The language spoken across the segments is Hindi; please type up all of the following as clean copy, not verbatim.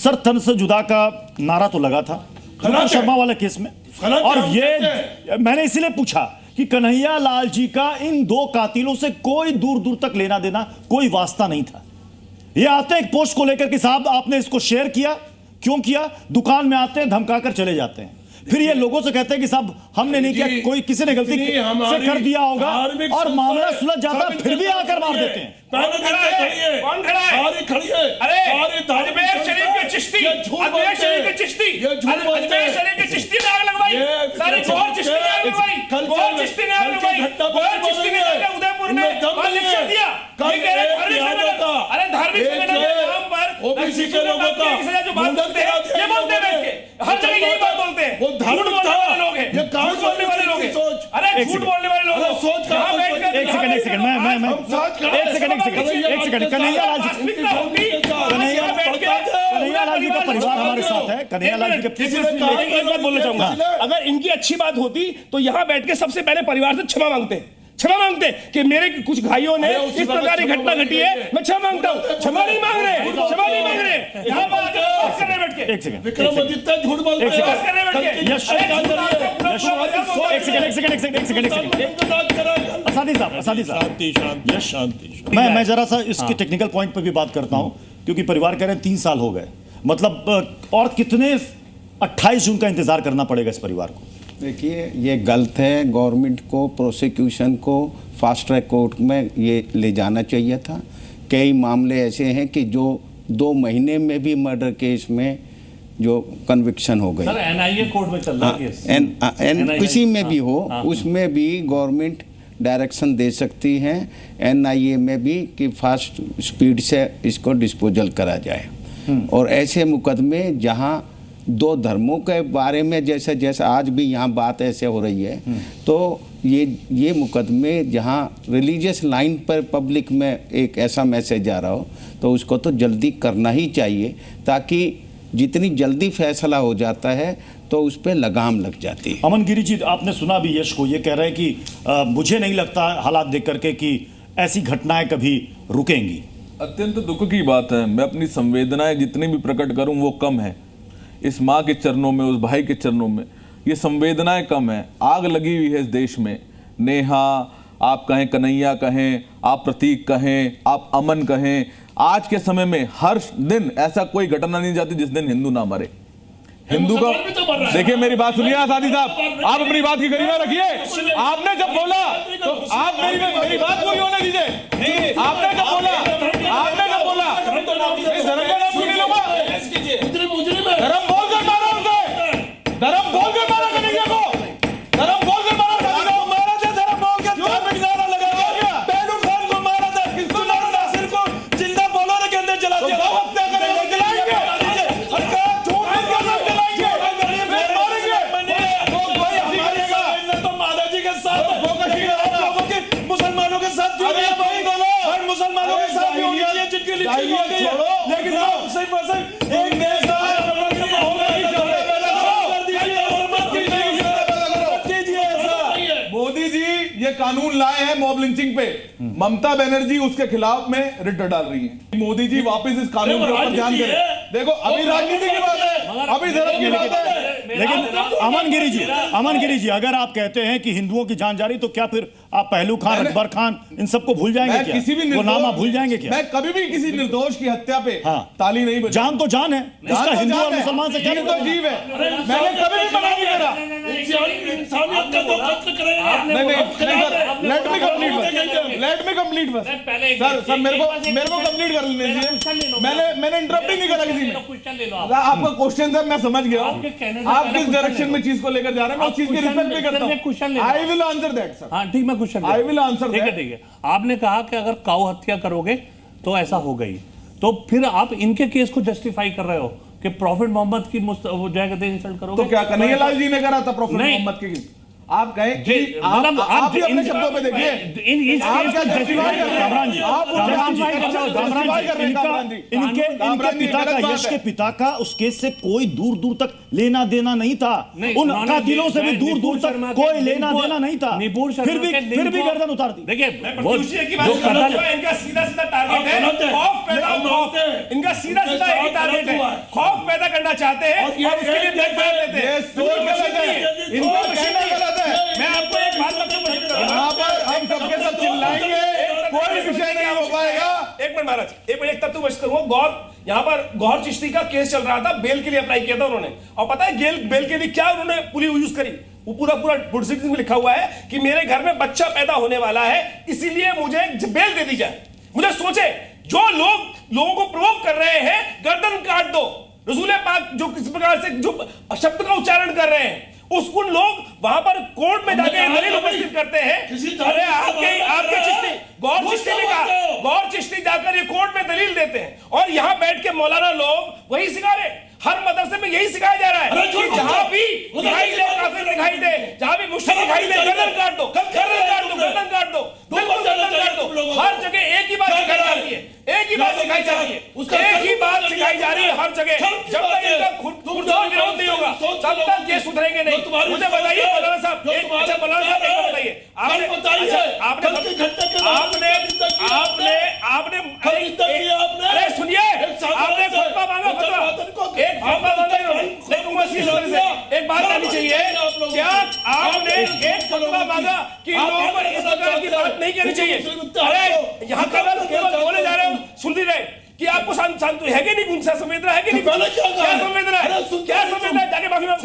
सर तन से जुदा का नारा तो लगा था शर्मा वाले केस में, और ये मैंने इसीलिए पूछा कि कन्हैया लाल जी का इन दो कातिलों से कोई दूर दूर तक लेना देना, कोई वास्ता नहीं था। ये आते हैं एक पोस्ट को लेकर कि साहब आपने इसको शेयर किया, क्यों किया? दुकान में आते हैं, धमकाकर चले जाते हैं, फिर ये लोगों से कहते हैं कि साहब हमने नहीं किया, कोई किसी ने गलती से कर दिया होगा, और मामला सुलझ जाता है, फिर भी आकर मार देते हैं। कौन खड़ा है? अरे अजमेर शरीफ के चिश्ती, अजमेर शरीफ के चिश्ती, अजमेर शरीफ के चिश्ती ने आग लगवाई, सारी गौर चिश्ती ने आग लगवाई, गौर चिश्ती ने आग लगवाई, गौर चिश्ती ने आग उदयपुर में और लेक्चर दिया। ये कह रहे अरे धार्मिक संगठन के नाम पर ओबीसी के लोगों का जो बात बोलते हैं, ये बोलते हैं, हर जगह यही बात बोलते हैं, वो झूठ बोलने वाले लोग हैं, ये झूठ बोलने वाले लोग हैं, अरे झूठ बोलने वाले लोग हैं। सोच का एक सेकंड कन्हैया लाल जी का परिवार हमारे साथ है। कन्हैया लाल जी के एक बात बोलना चाहूंगा, अगर इनकी अच्छी बात होती तो यहां बैठ के सबसे पहले परिवार से क्षमा मांगते कि मेरे कुछ भाइयों ने इस प्रकार की घटना घटी है, मैं क्षमा मांगता हूं। क्षमा नहीं मांग रहे यहां बात करने बैठ के। एक सेकंड विक्रमादित्य झूठ बोलते हैं, एक सेकंड शांति। मैं जरा सा इसके टेक्निकल पॉइंट पे भी बात करता हूं, क्योंकि परिवार कह रहे हैं 3 साल हो गए, मतलब और कितने 28 जून का इंतजार करना पड़ेगा इस परिवार को? देखिए ये गलत है, गवर्नमेंट को प्रोसिक्यूशन को फास्ट ट्रैक कोर्ट में ये ले जाना चाहिए था। कई मामले ऐसे हैं कि जो 2 महीने में भी मर्डर केस में जो कन्विक्शन हो गई। सर एनआईए कोर्ट में चल रहा है केस, किसी में भी हो उसमें भी गवर्नमेंट डायरेक्शन दे सकती है एनआईए में भी कि फास्ट स्पीड से इसको डिस्पोजल करा जाए। और ऐसे मुकदमे जहां 2 धर्मों के बारे में जैसे आज भी यहाँ बात ऐसे हो रही है, तो ये मुकदमे जहाँ रिलीजियस लाइन पर पब्लिक में एक ऐसा मैसेज आ रहा हो, तो उसको तो जल्दी करना ही चाहिए, ताकि जितनी जल्दी फैसला हो जाता है तो उस पर लगाम लग जाती है। अमन गिरी जी, आपने सुना भी यश को, ये कह रहे हैं कि मुझे नहीं लगता हालात देख करके कि ऐसी घटनाएं कभी रुकेंगी। अत्यंत दुख की बात है। मैं अपनी संवेदनाएं जितनी भी प्रकट करूं वो कम है। इस माँ के चरणों में, उस भाई के चरणों में ये संवेदनाएं कम है। आग लगी हुई है इस देश में। नेहा आप कहें, कन्हैया कहें, आप प्रतीक कहें, आप अमन कहें, आज के समय में हर दिन ऐसा कोई घटना नहीं जाती जिस दिन हिंदू ना मरे। हिंदू का देखिए, मेरी बात सुनिए आजादी साहब, आप अपनी बात की गरिमा रखिए। आपने जब बोला तो आप मेरी बात पूरी होने दीजिए। आपने जब बोला धर्म बोलकर मारा उसे, धर्म बोलकर मारा कन्हैया को, धर्म बोलकर मारा मारा था, धर्म बोलकर नारा लगाया गया। पहलू खान को मारा था, किसको मारा था? सिर को जिंदा बोलों के अंदर जला दिया। हत्या करेंगे, जलाएंगे, तो माता जी के साथ मुसलमानों के साथ मुसलमानों के साथ जिनकी लिखी हो गई है, लेकिन आप सिर्फ मोदी जी ये कानून लाए हैं मॉब लिंचिंग पे, ममता बनर्जी उसके खिलाफ में रिट डाल रही है। मोदी जी वापस इस कानून के ऊपर ध्यान करें। देखो अभी राजनीति की बात है, अभी धर्म की बात है। लेकिन अमन गिरी जी, अगर आप कहते हैं कि हिंदुओं की जान जा रही, तो क्या फिर आप पहलू खान, अकबर खान, इन सबको भूल जाएंगे क्या? किसी भी वो नामा भूल जाएंगे क्या? मैं कभी भी किसी निर्दोष की हत्या पे ताली नहीं बजाई। जान तो जान है, इसका हिंदू और मुसलमान से क्या तो जीव है। मैंने कभी भी मना नहीं करा। इंसानियत का तो कत्ल करेगा। लेट मी कंप्लीट बस। सर मेरे को कंप्लीट कर लेने दीजिए। मैंने इंटरप्ट ही नहीं करा किसी में। आपका क्वेश्चन था, मैं समझ गया। आप किस डायरेक्शन में चीज को लेकर जा रहे हैं, मैं उस चीज की रिस्पेक्ट भी करता हूं। I will answer that sir. हाँ ठीक, मैं question I will answer that. ठीक है। आपने कहा कि अगर काऊ हत्या करोगे तो ऐसा हो गई, तो फिर आप इनके केस को जस्टिफाई कर रहे हो कि प्रॉफिट मोहम्मद की वो क्या कहते हैं इंसल्ट करोगे। तो क्या कन्हैया लाल जी ने करा था प्रॉफिट मोहम्मद की? आप कहें कि आप भी अपने शब्दों पे देखिए, आप क्या जस्टिफाई कर रहे हैं? इनके पिता का, यश के पिता का उस केस से कोई दूर दूर तक लेना देना नहीं था। उन कातिलों से भी दूर दूर तक कोई लेना देना नहीं था, फिर भी गर्दन उतार दी। देखिए इनका सीधा सीधा टारगेट है खौफ पैदा, खौफ। इनका सीधा सीधा एक टारगेट है खौफ चाहते हैं और उसके लिए प्लेटफॉर्म देते हैं। मैं आपको एक बात हम सबके सब चिल्लाएंगे, कोई विषय नहीं हो पाएगा। एक मिनट महाराज, एक मिनट, एक तत्व बचत करूंगा। गौर, यहाँ पर गौहर चिश्ती का केस चल रहा था, बेल के लिए अप्लाई किया था उन्होंने, और पता है बेल के लिए क्या उन्होंने पुलिस यूज करी? वो पूरा प्रोसीडिंग में लिखा हुआ है कि मेरे घर में बच्चा पैदा होने वाला है, इसीलिए मुझे बेल दे दी जाए। मुझे सोचे, जो लोगों को प्रोवोक कर रहे हैं, गर्दन काट दो। रसूल पाक जो किस प्रकार से जो शब्द का उच्चारण कर रहे हैं, उसको लोग वहां पर कोर्ट में जाके दलील उपस्थित करते हैं। अरे आपके चिश्ती, गौर चिश्ती ने कहा, गौर चिश्ती जाकर ये कोर्ट में दलील देते हैं, और यहाँ बैठ के मौलाना लोग वही सिखा रहे। हर मदरसे में यही सिखाया जा रहा है कि जहां भी दिखाई दे, काफिर दिखाई दे, जहां भी मुश्किल दिखाई दे, गर्दन काट दो, गर्दन काट दो, गर्दन काट दो, बिल्कुल गर्दन काट दो। हर जगह एक ही बात सिखाई जा रही है, एक ही बात सिखाई जा रही है, एक ही बात सिखाई जा रही है हर जगह। जब तक इनका खुद विरोध नहीं होगा, तब तक ये सुधरेंगे नहीं। मुझे बताइए मौलाना साहब, अच्छा मौलाना साहब एक बताइए, आपने सुनिए, आपने फतवा मांगा, एक फतवा मांगा, एक बात आनी चाहिए, क्या आपने एक फतवा मांगा कि लोगों पर इस प्रकार की बात नहीं करनी चाहिए? अरे यहाँ का केवल बोले जा रहे हो, सुन भी रहे कि आपको शांत है कि नहीं, गुंसा संवेदना है कि नहीं? क्या संवेदना है? क्या संवेदना है? जाके माफी मांगो,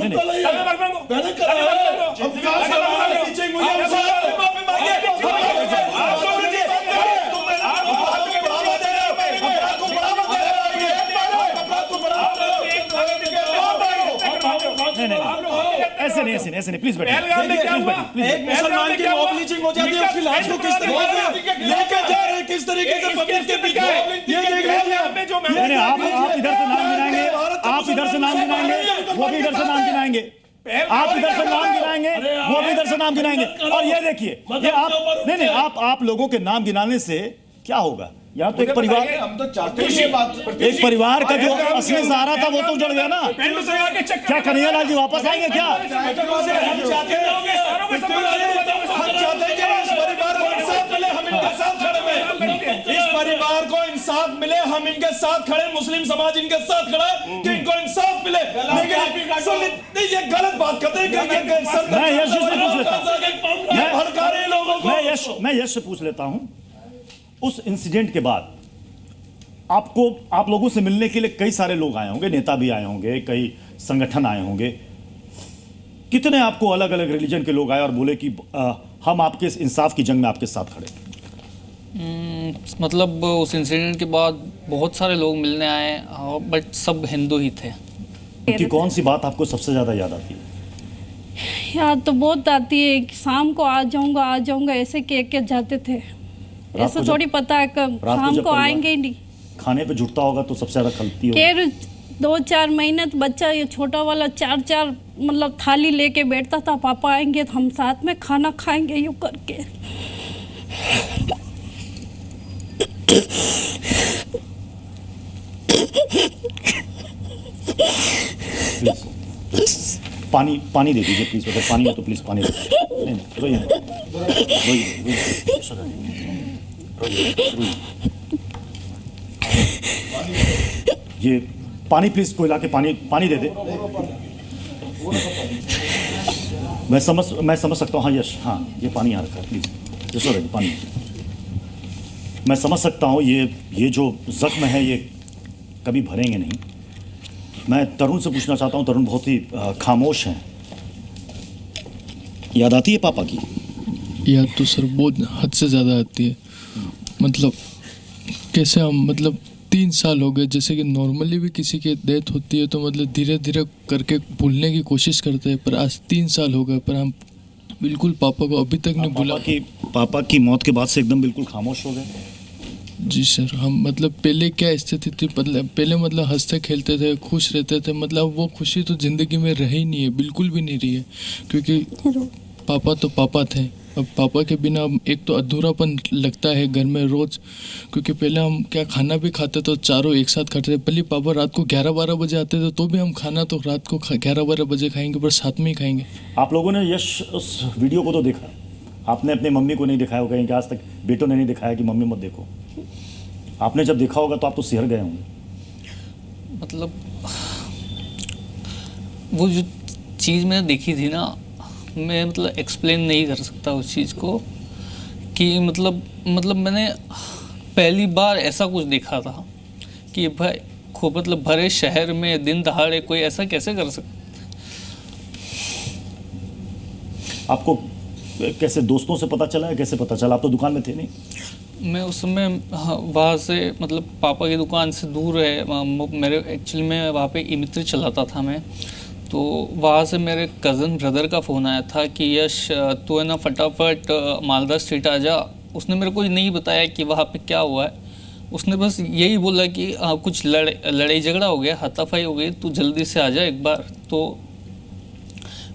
ऐसे नहीं, प्लीज बैठिए। एक मुसलमान की मॉब लिंचिंग हो जाती है, उसकी लाश को किस तरीके से लेकर जा रहे हैं, किस तरीके से पब्लिक के बीच ये देख लीजिए। आप इधर से नाम गिनाएंगे, आप इधर से नाम गिनाएंगे, वो भी इधर से नाम गिनाएंगे, आप इधर से नाम गिनाएंगे, वो भी इधर से नाम गिनाएंगे। और ये देखिए, ये आप नहीं, आप लोगों के नाम गिनाने से क्या होगा? यहाँ तो एक परिवार, हम तो चाहते हैं बात, एक परिवार का जो असली सहारा था वो तो उजड़ गया ना। क्या कन्हैया लाल जी वापस आएंगे क्या? हम चाहते हैं कि इस परिवार को इंसाफ मिले, हम इनके साथ खड़े हैं। इस परिवार को इंसाफ मिले, हम इनके साथ खड़े, मुस्लिम समाज इनके साथ खड़ा है कि इनको इंसाफ मिले। लेकिन ये गलत बात करते हैं। मैं यश से पूछ लेता हूँ, मैं भड़का रहे लोगों को। मैं यश से पूछ लेता हूँ, उस इंसिडेंट के बाद आप लोगों से मिलने के लिए कई सारे लोग आए होंगे, नेता भी आए होंगे, कई संगठन आए होंगे, कितने आपको अलग अलग रिलीजन के लोग आए और बोले कि हम आपके इंसाफ की जंग में आपके साथ खड़े? मतलब उस इंसिडेंट के बाद बहुत सारे लोग मिलने आए, बट सब हिंदू ही थे। उनकी कौन सी बात आपको सबसे ज्यादा याद आती है? याद तो बहुत आती है कि शाम को आ जाऊंगा ऐसे कह जाते थे। ऐसा थोड़ी पता है कब शाम को आएंगे ही नहीं। खाने पे जुटता होगा तो सबसे ज्यादा खलती होगी। केर 2-4 महीने तो बच्चा ये छोटा वाला 4-4 मतलब थाली लेके बैठता था, पापा आएंगे तो हम साथ में खाना खाएंगे यूं करके। पानी दे दीजिए प्लीज, अगर पानी हो तो प्लीज पानी दे दीजिए। ये पानी प्लीज, कोई लाके पानी दे दे। मैं समझ सकता हूँ। हाँ यश, हाँ ये पानी यहाँ रखा है प्लीज, यस ऑलरेडी पानी। मैं समझ सकता हूँ ये जो जख्म है ये कभी भरेंगे नहीं। मैं तरुण से पूछना चाहता हूँ, तरुण बहुत ही खामोश हैं। याद आती है पापा की? याद तो सर बहुत हद से ज़्यादा आती है। मतलब कैसे हम, मतलब 3 साल हो गए, जैसे कि नॉर्मली भी किसी की डेथ होती है तो मतलब धीरे धीरे करके भूलने की कोशिश करते हैं, पर आज 3 साल हो गए पर हम बिल्कुल पापा को अभी तक नहीं भूला। पापा की मौत के बाद से एकदम बिल्कुल खामोश हो गए? जी सर, हम मतलब पहले क्या स्थिति थी, पहले मतलब हंसते खेलते थे, खुश रहते थे, मतलब वो खुशी तो ज़िंदगी में रही ही नहीं है, बिल्कुल भी नहीं रही है। क्योंकि पापा तो पापा थे, अब पापा के बिना एक तो अधूरापन लगता है घर में रोज़। क्योंकि पहले हम क्या खाना भी खाते तो चारों एक साथ खाते थे। पहले पापा रात को 11-12 बजे आते थे तो भी हम खाना तो रात को 11-12 बजे खाएंगे, पर साथ में ही खाएंगे। आप लोगों ने यश उस वीडियो को तो देखा, आपने अपनी मम्मी को नहीं दिखाया होगा, कि आज तक बेटों ने नहीं दिखाया कि मम्मी मत देखो। आपने जब देखा होगा तो आप तो सिहर गए होंगे। मतलब वो जो चीज़ मैंने देखी थी ना, मैं मतलब एक्सप्लेन नहीं कर सकता उस चीज़ को कि मतलब मैंने पहली बार ऐसा कुछ देखा था कि भाई खूब मतलब भरे शहर में दिन दहाड़े कोई ऐसा कैसे कर सकता। आपको कैसे दोस्तों से पता चला है, कैसे पता चला? आप तो दुकान में थे नहीं। मैं उस समय वहाँ से मतलब पापा की दुकान से दूर है, मेरे एक्चुअली में वहाँ पे ई मित्र चलाता था मैं, तो वहाँ से मेरे कज़न ब्रदर का फ़ोन आया था कि यश तू है ना फटाफट मालदा स्ट्रीट आ जा। उसने मेरे को नहीं बताया कि वहाँ पे क्या हुआ है, उसने बस यही बोला कि कुछ लड़ाई झगड़ा हो गया, हाथापाई हो गई, तू जल्दी से आ जा एक बार। तो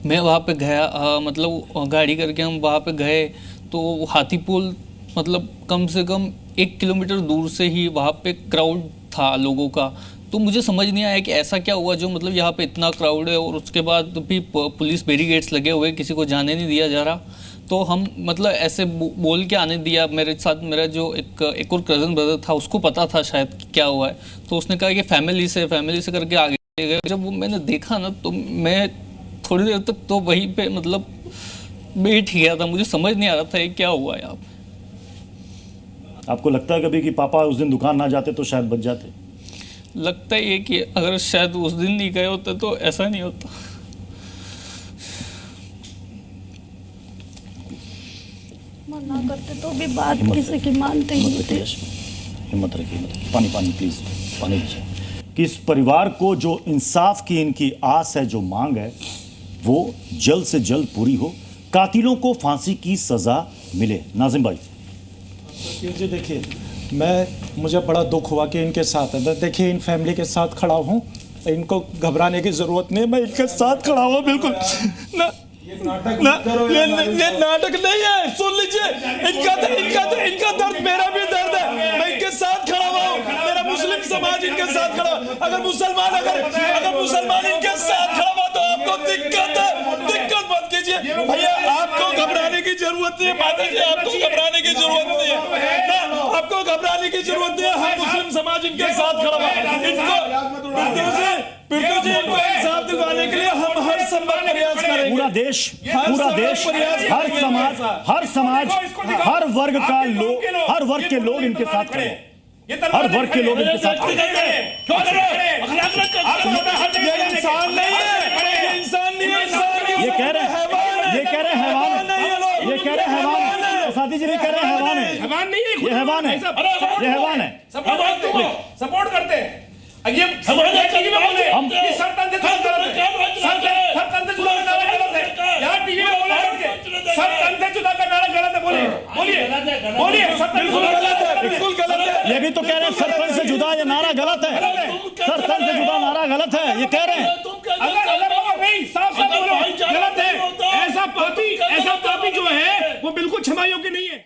मैं वहाँ पे गया, मतलब गाड़ी करके हम वहाँ पे गए तो हाथीपुल मतलब कम से कम 1 किलोमीटर दूर से ही वहाँ पे क्राउड था लोगों का। तो मुझे समझ नहीं आया कि ऐसा क्या हुआ जो मतलब यहाँ पे इतना क्राउड है और उसके बाद भी पुलिस बैरिकेड्स लगे हुए, किसी को जाने नहीं दिया जा रहा। तो हम मतलब ऐसे बोल के आने दिया। मेरे साथ मेरा जो एक और कज़न ब्रदर था, उसको पता था शायद कि क्या हुआ है, तो उसने कहा कि फैमिली से करके आगे गए। जब वो मैंने देखा ना तो मैं थोड़ी देर तक तो वहीं पे मतलब बैठ गया था, मुझे समझ नहीं आ रहा था ये क्या हुआ यहाँ पे। आपको लगता है कभी कि पापा उस दिन दुकान ना जाते तो शायद बच जाते? लगता है कि अगर शायद उस दिन नहीं गए होते तो ऐसा नहीं होता। मना करते तो भी बात किसी की मानते ही नहीं थे। हिम्मत रखिए, पानी प्लीज, पानी दीजिए। कि इस परिवार को जो इंसाफ की इनकी आस है, जो मांग है, वो जल्द से जल्द पूरी हो, कातिलों को फांसी की सजा मिले। नाजिम भाई। जी देखिए, मुझे बड़ा दुख हुआ कि इनके साथ है। देखिए इन फैमिली के साथ खड़ा हूँ, इनको घबराने की जरूरत नहीं है, मैं इनके साथ खड़ा हूँ बिल्कुल ना। ये नाटक नहीं है, सुन लीजिए, इनका दर्द मेरा भी दर्द है, मैं इनके साथ खड़ा हुआ हूँ। मेरा मुस्लिम समाज इनके साथ खड़ा, अगर मुसलमान इनके साथ खड़ा हुआ तो आपको दिक्कत मत कीजिए भैया, आपको घबराने की जरूरत नहीं है माता जी, आपको घबराने की जरूरत नहीं है ना, आपको घबराने की जरूरत नहीं है। हम मुस्लिम समाज इनके साथ खड़ा हुआ, इनको इंसाफ दिलवाने के लिए हम हर संभव प्रयास करेंगे। पूरा देश, हर समाज, हर वर्ग के लोग इनके साथ खड़े हैं, हर वर्ग के लोग इनके साथ खड़े हैं। ये इंसान नहीं है, ये कह रहे हैवान, साथी जी नहीं कह रहे हैवान है, ये हैवान है, सपोर्ट करते हैं। ये हम सरतंत्र जुदा का नारा गलत है, बोलिए बिल्कुल गलत है। ये भी तो कह रहे हैं सरपंच से जुदा ये नारा गलत है, सरपंच से जुदा नारा गलत है, ये कह रहे हैं। अगर नहीं साफ बोलो गलत है, ऐसा पापी जो है वो बिल्कुल क्षमा योग्य नहीं है।